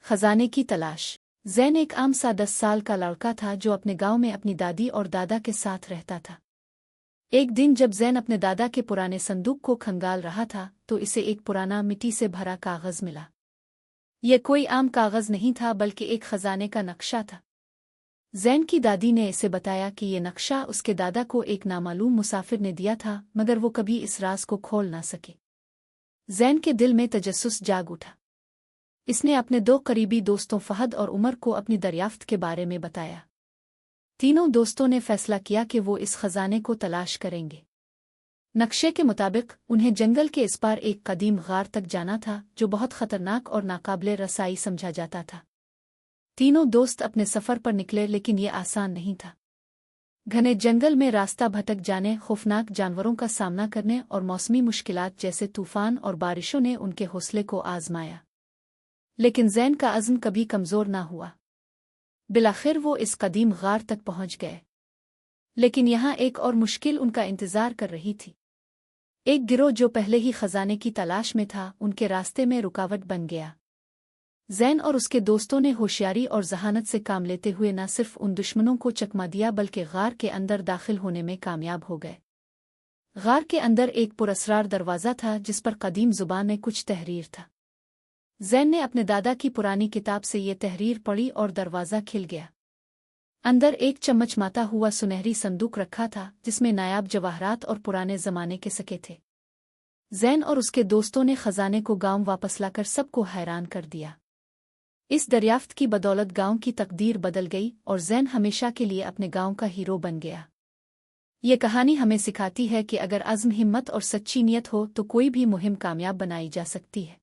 खजाने की तलाश। ज़ैन एक आम सा 10 साल का लड़का था जो अपने गांव में अपनी दादी और दादा के साथ रहता था। एक दिन जब ज़ैन अपने दादा के पुराने संदूक को खंगाल रहा था तो इसे एक पुराना मिट्टी से भरा कागज़ मिला। यह कोई आम कागज़ नहीं था बल्कि एक खजाने का नक्शा था। ज़ैन की दादी ने इसे बताया कि ये नक्शा उसके दादा को एक नामालूम मुसाफिर ने दिया था, मगर वो कभी इस राज को खोल ना सके। ज़ैन के दिल में तजस्सुस जाग उठा। इसने अपने 2 करीबी दोस्तों फहद और उमर को अपनी दरियाफ्त के बारे में बताया। तीनों दोस्तों ने फैसला किया कि वो इस खजाने को तलाश करेंगे। नक्शे के मुताबिक उन्हें जंगल के इस पार एक कदीम गार तक जाना था जो बहुत खतरनाक और नाकाबिले रसाई समझा जाता था। तीनों दोस्त अपने सफ़र पर निकले, लेकिन ये आसान नहीं था। घने जंगल में रास्ता भटक जाने, खौफनाक जानवरों का सामना करने और मौसमी मुश्किलात जैसे तूफान और बारिशों ने उनके हौसले को आजमाया। लेकिन ज़ैन का अज़्म कभी कमज़ोर ना हुआ। बिलाखिर वो इस कदीम गार तक पहुंच गए। लेकिन यहाँ एक और मुश्किल उनका इंतज़ार कर रही थी। एक गिरोह जो पहले ही खजाने की तलाश में था, उनके रास्ते में रुकावट बन गया। ज़ैन और उसके दोस्तों ने होशियारी और ज़हानत से काम लेते हुए न सिर्फ उन दुश्मनों को चकमा दिया बल्कि गार के अंदर दाखिल होने में कामयाब हो गए। गार के अंदर एक पुरअसरार दरवाज़ा था जिस पर कदीम ज़ुबान में कुछ तहरीर था। ज़ैन ने अपने दादा की पुरानी किताब से ये तहरीर पढ़ी और दरवाज़ा खिल गया। अंदर एक चमचमाता हुआ सुनहरी संदूक रखा था जिसमें नायाब जवाहरात और पुराने ज़माने के सिक्के थे। ज़ैन और उसके दोस्तों ने खजाने को गांव वापस लाकर सबको हैरान कर दिया। इस दरियाफ्त की बदौलत गांव की तकदीर बदल गई और ज़ैन हमेशा के लिए अपने गांव का हीरो बन गया। ये कहानी हमें सिखाती है कि अगर अज़्म, हिम्मत और सच्ची नीयत हो तो कोई भी मुहिम कामयाब बनाई जा सकती है।